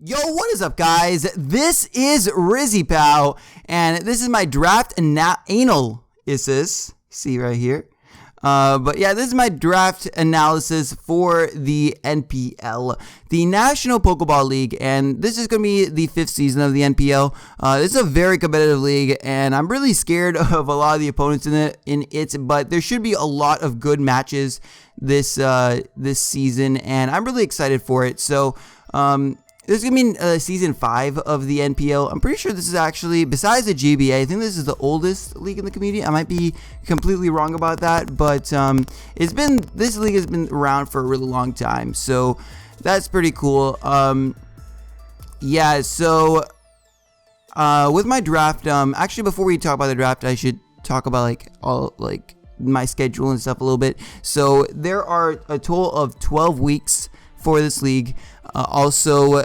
Yo, what is up, guys? This is RizzyPOW, and this is my draft analysis. See right here. But yeah, this is my draft analysis for the NPL, the National Pokeball League, and this is going to be the 5th season of the NPL. This is a very competitive league, and I'm really scared of a lot of the opponents in it, but there should be a lot of good matches this season, and I'm really excited for it. So, this is going to be Season 5 of the NPL. I'm pretty sure this is actually, besides the GBA, I think this is the oldest league in the community. I might be completely wrong about that, but this league has been around for a really long time, so that's pretty cool. Yeah, so with my draft, actually before we talk about the draft, I should talk about my schedule and stuff a little bit. So there are a total of 12 weeks for this league. Also,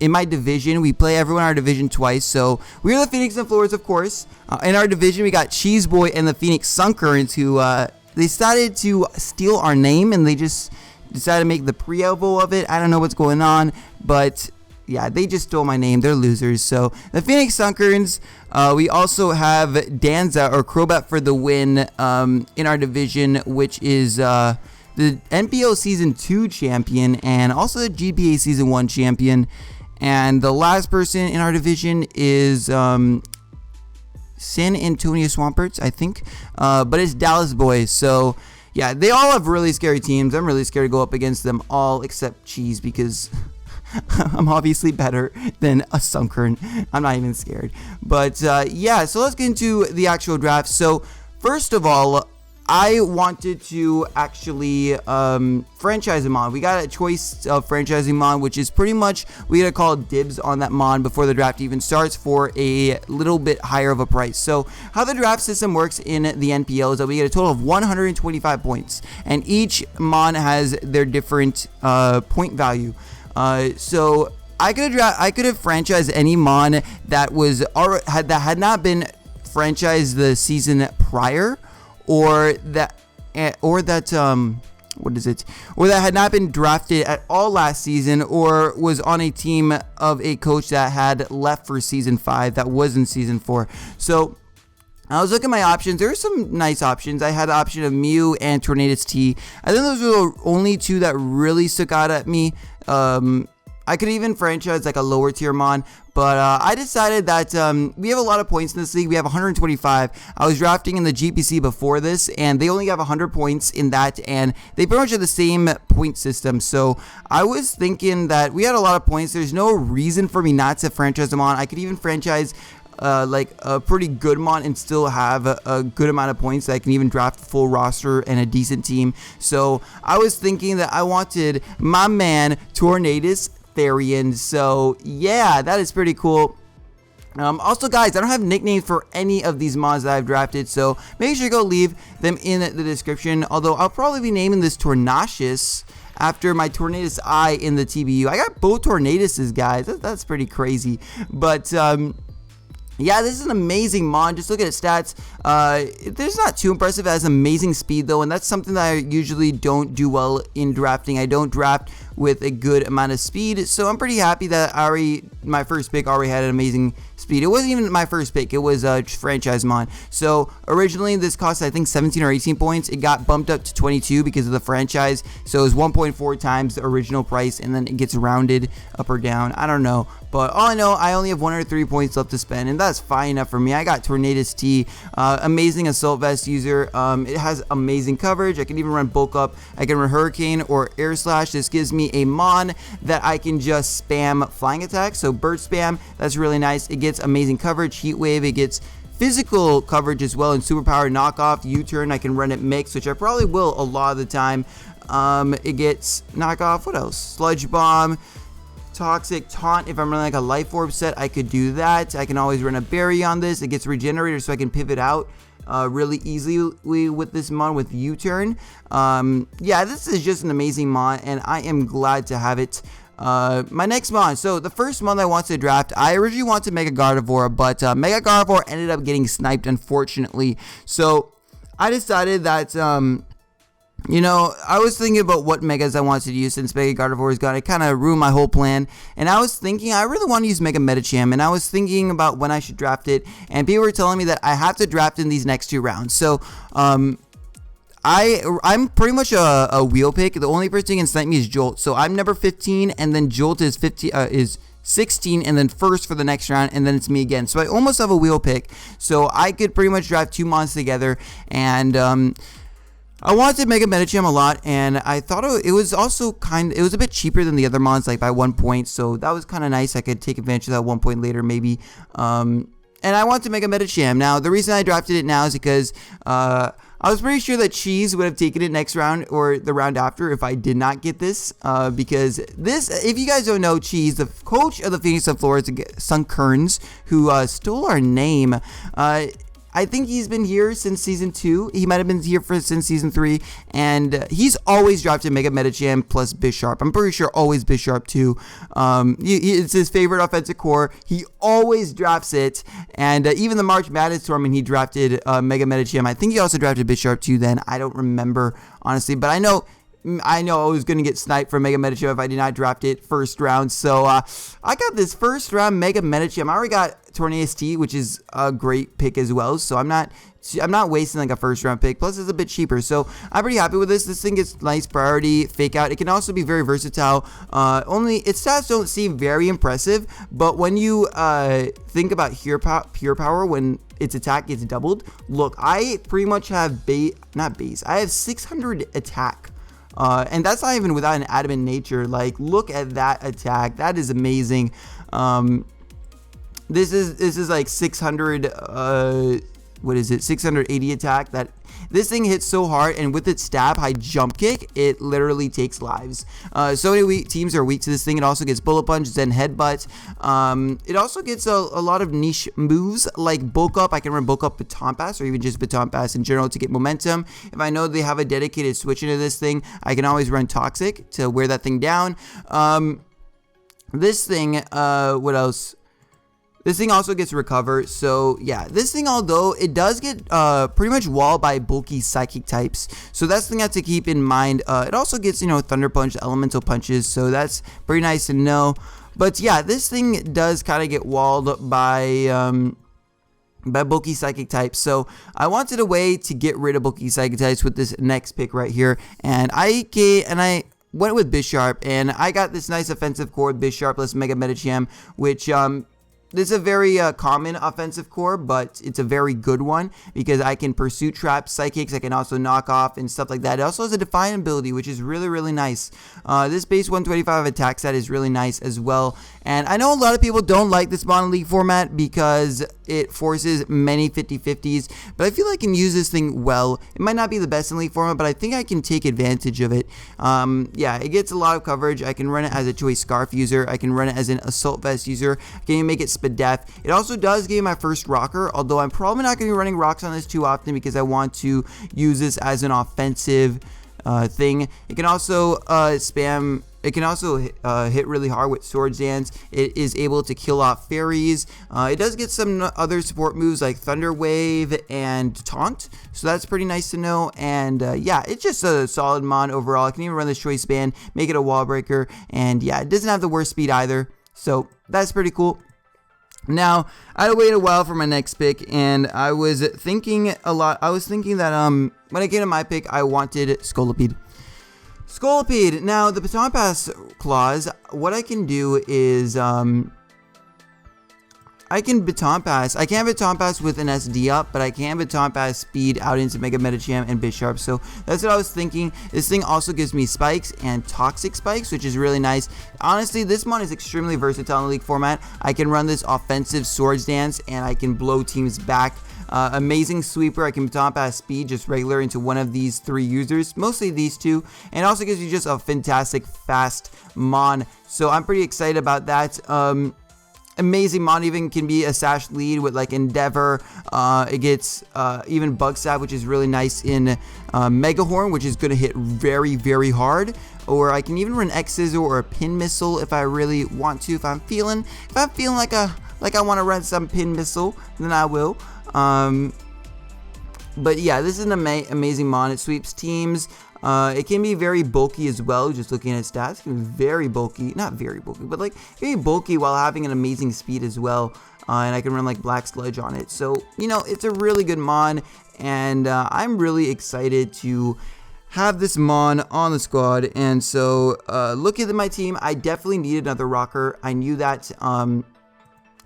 in my division, we play everyone in our division twice. So we're the Phoenix Sunfloras, of course. In our division, we got Cheeseboy and the Phoenix Sunfloras, who they decided to steal our name, and they just decided to make the pre-elbow of it. I don't know what's going on, but yeah, they just stole my name. They're losers. So the Phoenix Sunfloras. We also have Danza or Crobat for the win in our division, which is the NPL Season 2 champion, and also the GBA Season 1 champion. And the last person in our division is San Antonio Swamperts, I think. But it's Dallas Boys. So, yeah, they all have really scary teams. I'm really scared to go up against them all except Cheese, because I'm obviously better than a Sunkern. I'm not even scared. But, yeah, so let's get into the actual draft. So, first of all, I wanted to actually franchise a mon. We got a choice of franchising mon, which is pretty much we gotta call dibs on that mon before the draft even starts for a little bit higher of a price. So how the draft system works in the NPL is that we get a total of 125 points, and each mon has their different point value. So I could have franchised any mon that had not been franchised the season prior, or that had not been drafted at all last season, or was on a team of a coach that had left for Season 5 that was in Season 4. So I was looking at my options. There were some nice options. I had the option of Mew and Tornadus T. I think those were the only two that really stuck out at me. I could even franchise like a lower tier mon, but I decided that we have a lot of points in this league. We have 125. I was drafting in the GPC before this, and they only have 100 points in that, and they pretty much have the same point system. So I was thinking that we had a lot of points. There's no reason for me not to franchise them on. I could even franchise like a pretty good mon and still have a good amount of points that I can even draft a full roster and a decent team. So I was thinking that I wanted my man Tornadus Therian. So yeah, that is pretty cool. Also, guys, I don't have nicknames for any of these mods that I've drafted, so make sure you go leave them in the description. Although I'll probably be naming this Tornashus after my Tornadus I in the TBU. I got both Tornaduses, guys. That's pretty crazy. But yeah, this is an amazing mod. Just look at its stats. It's not too impressive. It has amazing speed, though, and that's something that I usually don't do well in drafting. I don't draft with a good amount of speed, so I'm pretty happy that my first pick already had an amazing speed. It wasn't even my first pick. It was a franchise mod. So originally this cost, I think, 17 or 18 points. It got bumped up to 22 because of the franchise, so it was 1.4 times the original price, and then it gets rounded up or down. I don't know, but all I know, I only have 1 or 3 points left to spend, and that's fine enough for me. I got Tornadus T, amazing assault vest user. It has amazing coverage. I can even run bulk up. I can run Hurricane or Air Slash. This gives me a mon that I can just spam flying attack, so bird spam. That's really nice. It gets amazing coverage, heat wave. It gets physical coverage as well, and superpower knockoff, U-turn. I can run it mixed, which I probably will a lot of the time. It gets knockoff. What else? Sludge bomb, toxic, taunt. If I'm running like a life orb set, I could do that. I can always run a berry on this. It gets regenerator, so I can pivot out really easily with this mon with U-turn. Yeah, this is just an amazing mon, and I am glad to have it. My next mon. So the first mon I wanted to draft, I originally wanted Mega Gardevoir, but Mega Gardevoir ended up getting sniped, unfortunately. So I decided that You know, I was thinking about what megas I wanted to use since Mega Gardevoir is gone. It kind of ruined my whole plan. And I was thinking, I really want to use Mega Medicham. And I was thinking about when I should draft it. And people were telling me that I have to draft in these next 2 rounds. So, I'm pretty much a wheel pick. The only person who can snipe me is Jolt. So I'm number 15, and then Jolt is 16, and then first for the next round, and then it's me again. So I almost have a wheel pick. So I could pretty much draft 2 mons together, and I wanted Mega Medicham a lot, and I thought it was also it was a bit cheaper than the other mons, like by 1 point. So that was kind of nice. I could take advantage of that 1 point later, maybe. And I wanted to make a Medicham. Now, the reason I drafted it now is because I was pretty sure that Cheese would have taken it next round or the round after if I did not get this. Because this, if you guys don't know, Cheese, the coach of the Phoenix Sunfloras, Sunkerns, who stole our name, I think he's been here since Season 2. He might have been here since Season 3. And he's always drafted Mega Medicham plus Bisharp. I'm pretty sure always Bisharp too. It's his favorite offensive core. He always drafts it. And even the March Madness tournament, he drafted Mega Medicham. I think he also drafted Bisharp too then. I don't remember, honestly. But I know I was going to get sniped for Mega Medicham if I did not draft it first round. So I got this first round Mega Medicham. I already got Tornadus T, which is a great pick as well. So I'm not wasting like a first round pick. Plus it's a bit cheaper. So I'm pretty happy with this. This thing gets nice priority, fake out. It can also be very versatile. Only its stats don't seem very impressive. But when you think about pure power, when its attack gets doubled, look, I pretty much have I have 600 attack. And that's not even without an adamant nature. Like, look at that attack. That is amazing. This is like 600, what is it? 680 attack. This thing hits so hard, and with its stab high jump kick, it literally takes lives. So many teams are weak to this thing. It also gets bullet punch, Zen headbutt. It also gets a lot of niche moves like bulk up. I can run bulk up Baton Pass, or even just Baton Pass in general to get momentum. If I know they have a dedicated switch into this thing, I can always run Toxic to wear that thing down. This thing, what else? This thing also gets recover. So yeah, this thing, although it does get pretty much walled by bulky psychic types, so that's the thing I have to keep in mind. It also gets, Thunder Punch, Elemental Punches, so that's pretty nice to know. But yeah, this thing does kind of get walled by bulky psychic types. So I wanted a way to get rid of bulky psychic types with this next pick right here, and I went with Bisharp, and I got this nice offensive core, Bisharp plus Mega Medicham, which this is a very common offensive core, but it's a very good one because I can pursue trap psychics. I can also knock off and stuff like that. It also has a Defiant ability, which is really, really nice. This base 125 attack stat is really nice as well. And I know a lot of people don't like this Mono League format because it forces many 50-50s, but I feel I can use this thing well. It might not be the best in League format, but I think I can take advantage of it. Yeah, it gets a lot of coverage. I can run it as a Choice Scarf user. I can run it as an Assault Vest user. I can even make it Spadef. It also does give me my first Rocker, although I'm probably not going to be running rocks on this too often because I want to use this as an offensive thing. It can also spam. It can also hit really hard with Sword Dance. It is able to kill off fairies. It does get some other support moves like Thunder Wave and Taunt, so that's pretty nice to know. And yeah, it's just a solid mon overall. I can even run this Choice Band, make it a wall breaker, and yeah, it doesn't have the worst speed either, so that's pretty cool. Now, I had to wait a while for my next pick, and I was thinking a lot. I was thinking that when I came to my pick, I wanted Scolipede. Scolipede. Now, the Baton Pass clause, what I can do is I can Baton Pass. I can't Baton Pass with an SD up, but I can Baton Pass speed out into Mega Medicham and Bisharp. So that's what I was thinking. This thing also gives me spikes and toxic spikes, which is really nice. Honestly, this mon is extremely versatile in the League format. I can run this offensive Swords Dance, and I can blow teams back. Amazing sweeper. I can Baton Pass speed just regular into one of these 3 users, mostly these 2, and it also gives you just a fantastic fast mon. So I'm pretty excited about that. Amazing mon, even can be a sash lead with like Endeavor. It gets even Bug Stab, which is really nice in Mega Horn, which is going to hit very, very hard. Or I can even run X Scissor or a Pin Missile if I really want to. If I'm feeling like I want to run some Pin Missile, then I will. But yeah, this is an amazing mon. It sweeps teams. It can be very bulky as well, just looking at stats. It can be very bulky, not very bulky, but like very bulky while having an amazing speed as well. And I can run like Black Sludge on it. So, you know, it's a really good mon, and I'm really excited to have this mon on the squad. And so, looking at my team, I definitely need another rocker. I knew that.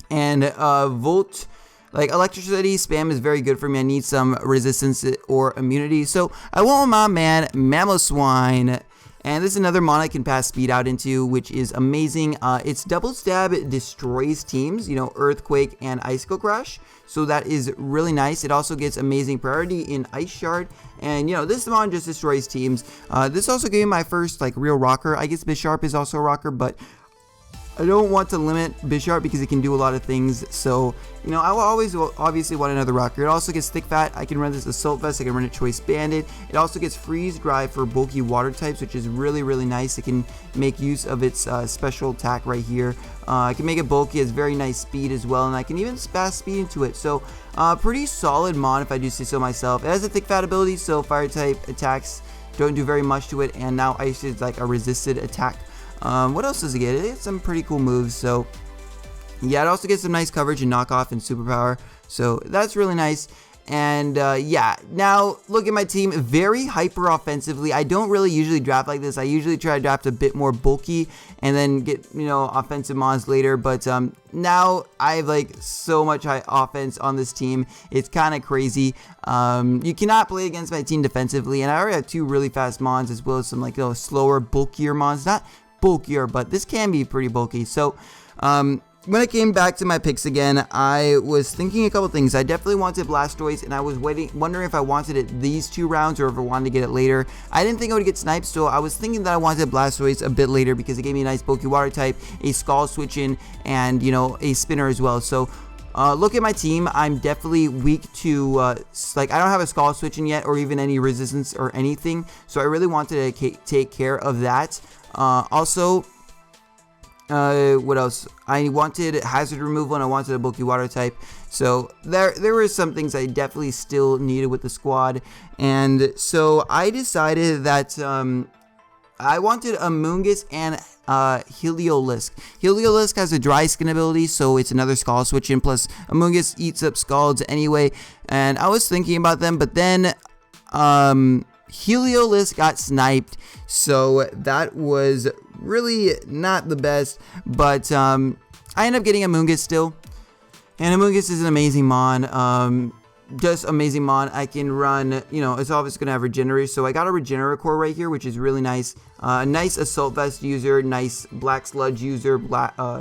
Volt, like electricity spam is very good for me. I need some resistance or immunity. So I want my man Mamoswine. And this is another mon I can pass speed out into, which is amazing. It's double stab, it destroys teams, you know, Earthquake and Icicle Crush. So that is really nice. It also gets amazing priority in Ice Shard. And, you know, this mon just destroys teams. This also gave me my first, like, real rocker. I guess Bisharp is also a rocker, but I don't want to limit Bisharp because it can do a lot of things. So, you know, I will always obviously want another rocker. It also gets Thick Fat. I can run this Assault Vest. I can run it Choice Bandit. It also gets Freeze Dry for bulky water types, which is really, really nice. It can make use of its special attack right here. I can make it bulky. It has very nice speed as well, and I can even fast speed into it. So, pretty solid mon if I do say so myself. It has a Thick Fat ability, so fire type attacks don't do very much to it, and now Ice is like a resisted attack. What else does it get? It gets some pretty cool moves. So yeah, it also gets some nice coverage and knockoff and superpower. So that's really nice. And yeah, now look at my team, very hyper offensively. I don't really usually draft like this. I usually try to draft a bit more bulky and then get, you know, offensive mons later. But now I have like so much high offense on this team. It's kind of crazy. You cannot play against my team defensively, and I already have two really fast mons as well as some like, you know, slower, bulkier mons. Not bulkier, but this can be pretty bulky. So when it came back to my picks again, I was thinking a couple things. I definitely wanted Blastoise, and I was wondering if I wanted it these 2 rounds or if I wanted to get it later. I didn't think I would get Sniped, so I was thinking that I wanted Blastoise a bit later because it gave me a nice bulky water type, a Skull Switch in, and, you know, a Spinner as well. So look at my team. I'm definitely weak to, like, I don't have a Skull Switch in yet or even any resistance or anything. So I really wanted to take care of that. Also, what else? I wanted hazard removal and I wanted a bulky water type. So there were some things I definitely still needed with the squad. And so I decided that I wanted Amoonguss and Heliolisk. Heliolisk has a dry skin ability, so it's another Skull Switch in. Plus, Amoonguss eats up Scalds anyway. And I was thinking about them, but then Heliolisk got sniped, so that was really not the best, but I ended up getting Amoonguss still, and Amoonguss is an amazing mon, just amazing mon. I can run, you know, it's obviously going to have Regenerate, so I got a Regenerate core right here, which is really nice. Nice Assault Vest user, nice Black Sludge user,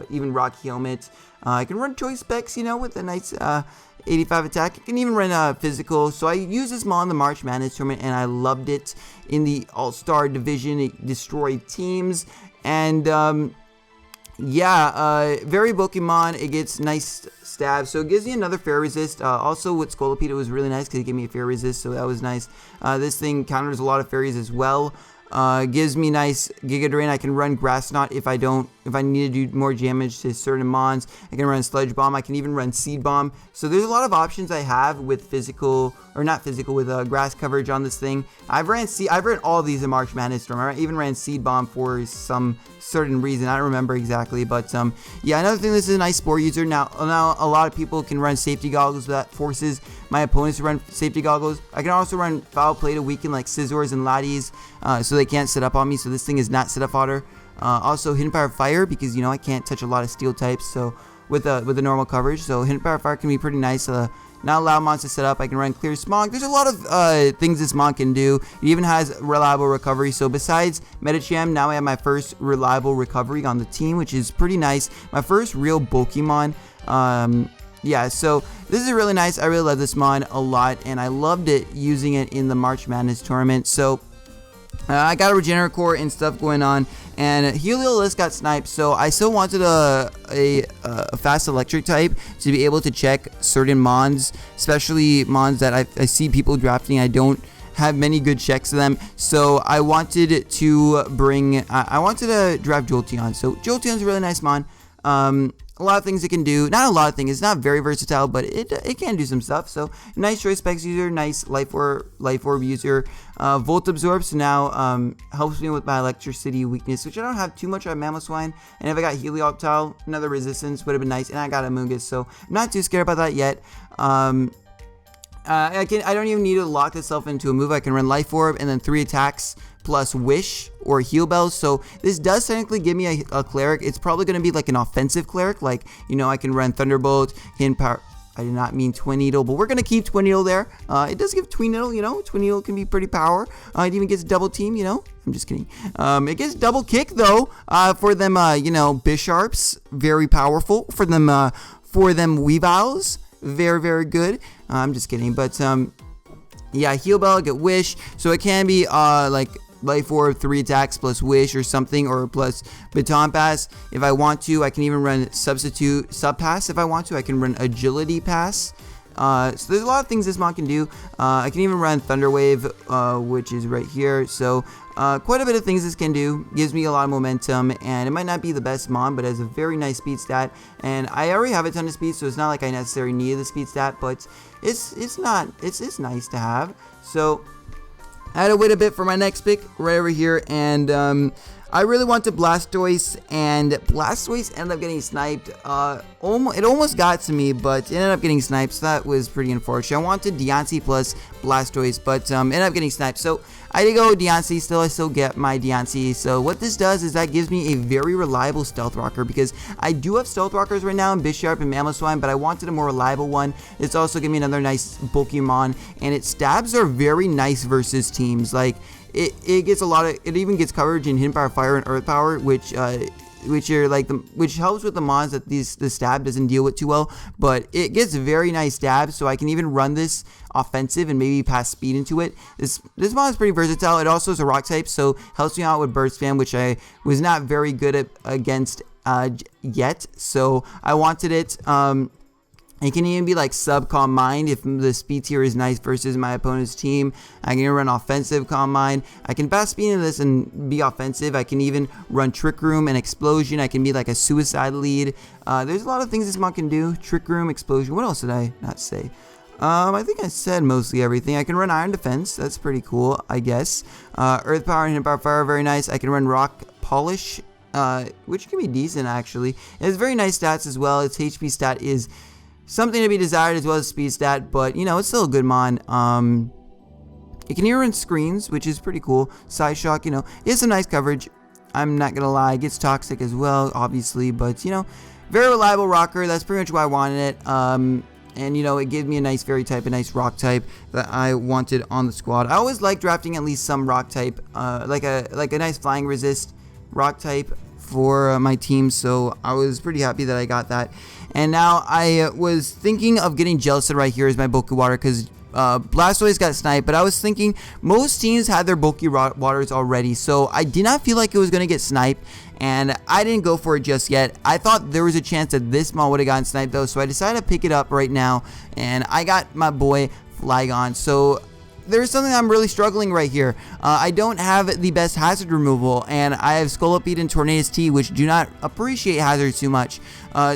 even Rocky Helmet. I can run Choice Specs, you know, with a nice 85 attack. I can even run physical. So I used this mon in the March Madness tournament, and I loved it in the All-Star division. It destroyed teams, and yeah, very Pokemon. It gets nice stabs, so it gives me another fair resist. Also with Scolipede, it was really nice because it gave me a fair resist, so that was nice. This thing counters a lot of fairies as well. Gives me nice Giga Drain. I can run Grass Knot if I need to do more damage to certain mons. I can run Sludge Bomb. I can even run Seed Bomb. So there's a lot of options I have with physical, or not physical, with grass coverage on this thing. I've ran all of these in March Madness Storm. I even ran Seed Bomb for some certain reason. I don't remember exactly, but yeah, another thing, this is a nice Spore user. Now a lot of people can run Safety Goggles. That forces my opponents to run Safety Goggles. I can also run Foul Play to weaken like Scizors and Laddies, so they can't sit up on me. So this thing is not sit up fodder. Also Hidden Power Fire, because, you know, I can't touch a lot of steel types, so with the normal coverage. So Hidden Power Fire can be pretty nice. Not allow mons to set up. I can run Clear Smog. There's a lot of things this mon can do. It even has reliable recovery. So besides Medicham, now I have my first reliable recovery on the team, which is pretty nice. My first real Pokemon. Yeah, so this is really nice. I really love this mon a lot, and I loved it using it in the March Madness tournament. So I got a Regenerate core and stuff going on, and Heliolisk got sniped, so I still wanted a fast electric type to be able to check certain mons, especially mons that I see people drafting. I don't have many good checks of them, so I wanted to bring, I wanted to draft Jolteon. So Jolteon's a really nice mon. a lot of things it can do. Not a lot of things. It's not very versatile, but it can do some stuff. So nice choice specs user, nice life orb user. Volt absorb, so now helps me with my electricity weakness, which I don't have too much on Mamoswine. And if I got Helioptile, another resistance would have been nice. And I got a Mungus, so I'm not too scared about that yet. I don't even need to lock this into a move. I can run Life Orb and then 3 attacks plus Wish or Heal Bells. So this does technically give me a Cleric. It's probably going to be like an offensive Cleric. Like, you know, I can run Thunderbolt, Hidden Power. I did not mean Twin Needle, but we're going to keep Twin Needle there. It does give Twin Needle, you know. Twin Needle can be pretty power. It even gets double team, you know. I'm just kidding. It gets double kick, though, for them, you know, Bisharps. Very powerful. For them Weaviles. Very, very good. I'm just kidding. But, yeah, Heal Bell, get Wish. So it can be, like, Life Orb, 3 attacks plus Wish or something, or plus Baton Pass. If I want to, I can even run Substitute Sub Pass. If I want to, I can run Agility Pass. So there's a lot of things this mod can do. I can even run Thunder Wave, which is right here. So quite a bit of things this can do. Gives me a lot of momentum, and it might not be the best mod, but it has a very nice speed stat. And I already have a ton of speed, so it's not like I necessarily need the speed stat, but it's nice to have. So I had to wait a bit for my next pick right over here, and I really wanted Blastoise, and Blastoise ended up getting sniped. It almost got to me, but it ended up getting sniped, so that was pretty unfortunate. I wanted Deontay plus Blastoise, but ended up getting sniped. So I did go with Deontay. I still get my Deontay. So what this does is that gives me a very reliable Stealth Rocker, because I do have Stealth Rockers right now in Bisharp and Mamoswine, but I wanted a more reliable one. It's also giving me another nice Pokemon, and its stabs are very nice versus teams. Like, it gets a lot of, it even gets coverage in Hidden Power, Fire, and Earth Power, which are like which helps with the mons that the stab doesn't deal with too well. But it gets very nice stabs, so I can even run this offensive and maybe pass speed into it. This mod is pretty versatile. It also is a rock type, so helps me out with Burst Spam, which I was not very good at against yet. So I wanted it. It can even be like sub Calm Mind if the speed tier is nice versus my opponent's team. I can run offensive Calm Mind. I can fast speed into this and be offensive. I can even run Trick Room and Explosion. I can be like a suicide lead. There's a lot of things this mod can do. Trick Room, Explosion. What else did I not say? I think I said mostly everything. I can run Iron Defense. That's pretty cool, I guess. Earth Power and Hidden Power Fire, very nice. I can run Rock Polish, which can be decent actually. It has very nice stats as well. Its HP stat is something to be desired as well as speed stat, but you know, it's still a good mod. It can even run screens, which is pretty cool. Side Shock, you know, it has some nice coverage. I'm not gonna lie, it gets toxic as well, obviously, but you know, very reliable rocker. That's pretty much why I wanted it. And you know, it gave me a nice fairy type, a nice rock type that I wanted on the squad. I always like drafting at least some rock type, like a nice flying resist rock type for my team, so I was pretty happy that I got that. And now I was thinking of getting Jellicent right here as my bulky water, because Blastoise got sniped, but I was thinking most teams had their bulky waters already, so I did not feel like it was going to get sniped, and I didn't go for it just yet. I thought there was a chance that this mod would have gotten sniped though, so I decided to pick it up right now, and I got my boy Flygon. So there's something I'm really struggling right here. I don't have the best hazard removal, and I have Scolipede and Tornadus T, which do not appreciate hazards too much.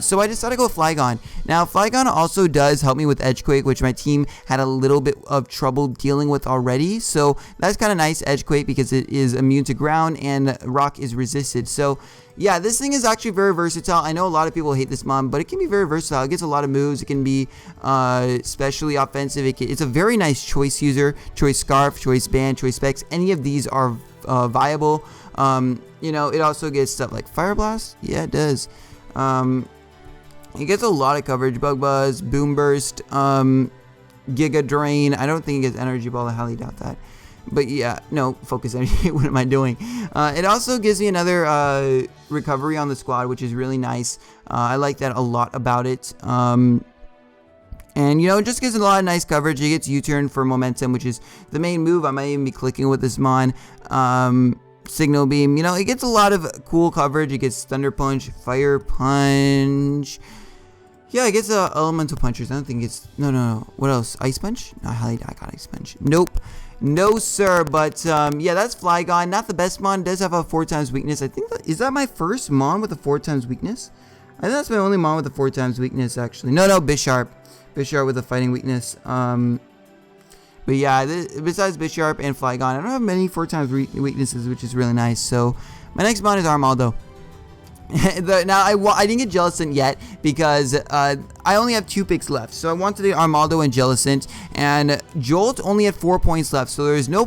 So I decided to go with Flygon. Now, Flygon also does help me with Edgequake, which my team had a little bit of trouble dealing with already. So that's kind of nice, Edgequake, because it is immune to ground and rock is resisted. So yeah, this thing is actually very versatile. I know a lot of people hate this mod, but it can be very versatile. It gets a lot of moves. It can be especially offensive. It's a very nice choice user. Choice Scarf, Choice Band, Choice Specs. Any of these are viable. You know, it also gets stuff like Fire Blast. Yeah, it does. It gets a lot of coverage. Bug Buzz, Boom Burst, Giga Drain. I don't think it gets Energy Ball. I highly doubt that. But yeah, no, Focus Energy. What am I doing? It also gives me another recovery on the squad, which is really nice. I like that a lot about it. And, you know, it just gives a lot of nice coverage. It gets U-turn for momentum, which is the main move. I might even be clicking with this mod. Signal Beam. You know, it gets a lot of cool coverage. It gets Thunder Punch, Fire Punch. Yeah, it gets Elemental Punchers. I don't think it's... No. What else? Ice Punch? No, I got Ice Punch. Nope. No, sir. But, yeah, that's Flygon. Not the best mon. Does have a 4x weakness. I think is that my first mon with a 4x weakness? I think that's my only mon with a 4 times weakness, actually. No, Bisharp. Bisharp with a fighting weakness. But yeah, besides Bisharp and Flygon, I don't have many 4 times weaknesses, which is really nice. So my next mon is Armaldo. Now, I didn't get Jellicent yet because I only have 2 picks left. So I wanted the Armaldo and Jellicent, and Jolt only had 4 points left. So there's no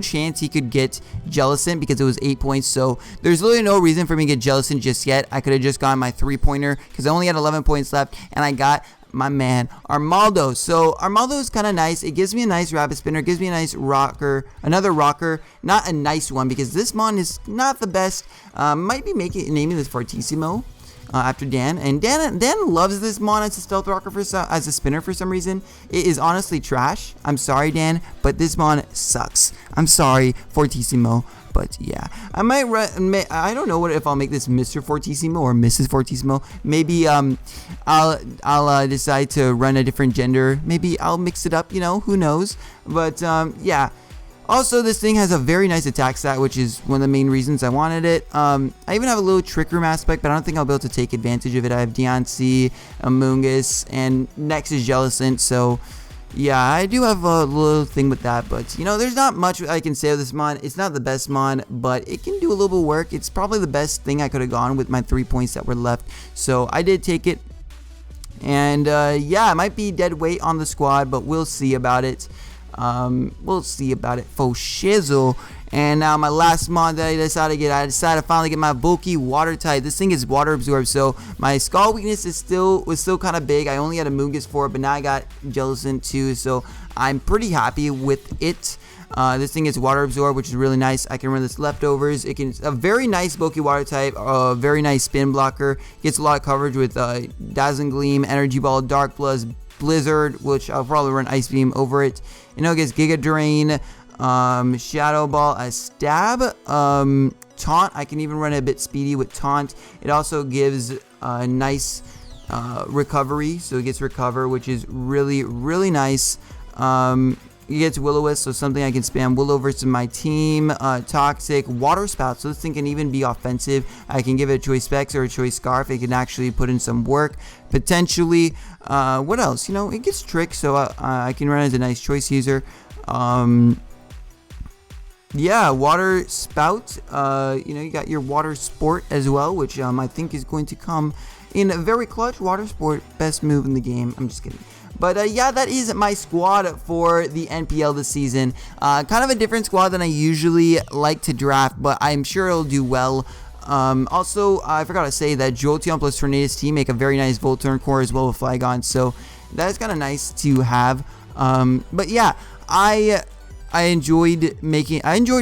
chance he could get Jellicent because it was 8 points. So there's literally no reason for me to get Jellicent just yet. I could have just gotten my 3-pointer because I only had 11 points left, and I got my man Armaldo. So Armaldo is kind of nice. It gives me a nice Rapid Spinner, gives me a nice rocker, another rocker, not a nice one because this mon is not the best. Might be naming this Fortissimo after Dan, and Dan loves this mon as a stealth rocker as a spinner for some reason. It is honestly trash. I'm sorry, Dan, but this mon sucks. I'm sorry, Fortissimo. But yeah, I don't know if I'll make this Mr. Fortissimo or Mrs. Fortissimo. Maybe I'll decide to run a different gender. Maybe I'll mix it up, you know, who knows. But yeah. Also, this thing has a very nice attack stat, which is one of the main reasons I wanted it. I even have a little Trick Room aspect, but I don't think I'll be able to take advantage of it. I have Deontay, Amoonguss, and next is Jellicent, so yeah, I do have a little thing with that, but you know, there's not much I can say of this mon. It's not the best mon, but it can do a little bit of work. It's probably the best thing I could have gone with my 3 points that were left, so I did take it. And yeah, it might be dead weight on the squad, but we'll see about it. We'll see about it for shizzle. And now my last mon that I decided to get, I decided to finally get my bulky water type. This thing is water absorbed, so my skull weakness was still kind of big. I only had a Amoonguss for it, but now I got Jellicent too, so I'm pretty happy with it. This thing is water absorbed, which is really nice. I can run this leftovers. It's a very nice bulky water type, very nice spin blocker. Gets a lot of coverage with Dazzling Gleam, Energy Ball, Dark Blizzard, which I'll probably run Ice Beam over it. You know, it gets Giga Drain, Shadow Ball, a Stab, Taunt. I can even run a bit speedy with Taunt. It also gives a nice recovery, so it gets Recover, which is really, really nice. It gets Will-O-Wisp, so something I can spam Willow versus my team. Toxic, Water Spout, so this thing can even be offensive. I can give it a Choice Specs or a Choice Scarf. It can actually put in some work, potentially. What else? You know, it gets Trick, so I can run as a nice Choice user. Yeah, Water Spout. You know, you got your Water Sport as well, which I think is going to come in a very clutch. Water Sport, best move in the game. I'm just kidding. But yeah, that is my squad for the NPL this season. Kind of a different squad than I usually like to draft, but I'm sure it'll do well. Also, I forgot to say that Jolteon plus Tornadus team make a very nice Voltorb core as well with Flygon, so that is kind of nice to have. But yeah, I enjoyed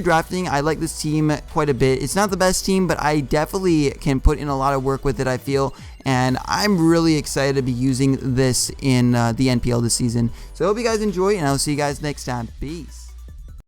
drafting. I like this team quite a bit. It's not the best team, but I definitely can put in a lot of work with it, I feel. And I'm really excited to be using this in the NPL this season. So I hope you guys enjoy, and I'll see you guys next time. Peace.